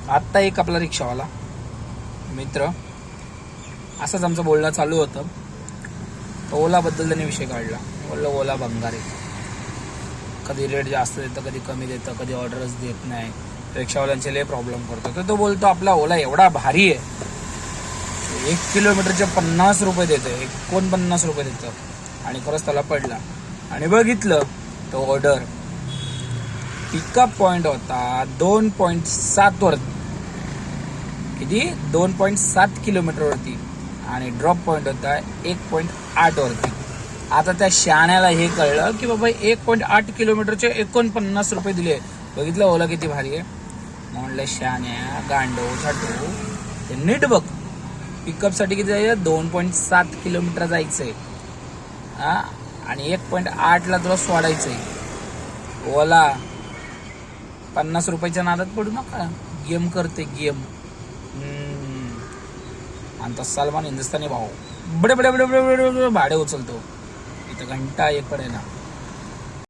आत्ता एक आपला रिक्षावाला मित्र असंच आमचं बोलणं चालू होतं. तर ओलाबद्दल त्याने विषय काढला. बोललं ओला भंगार आहे, कधी रेट जास्त देतं, कधी कमी देतं, कधी ऑर्डरच देत नाही, रिक्षावाल्यांचे लय प्रॉब्लेम करतो. तर तो बोलतो आपला ओला एवढा भारी आहे, 1 किलोमीटरचे 50 रुपये देतं, 49 रुपये देतं. आणि खरंच त्याला पडला आणि बघितलं तो ऑर्डर पिकअप पॉइंट होता 2.7 वरती, किती 2.7 किलोमीटरवरती, आणि ड्रॉप पॉइंट होता 1.8 वरती. आता त्या शाण्याला हे कळलं की बाबा 1.8 किलोमीटरचे 49 रुपये दिले. बघितलं ओला किती भारी आहे. म्हणलं शाण्या गांडो छाटू, ते नीट बघ, पिकअपसाठी किती जायचं, 2.7 किलोमीटर जायचंय हा, आणि 1.8ला तुला सोडायचंय. ओला 50 रुपयाच्या नादात पडू नका, गेम करते गेम. आणि तो सलमान हिंदुस्थानी भाऊ बडे बडे बडे बडे बडे भाडे उचलतो, इथं घंटा एक पडे ना.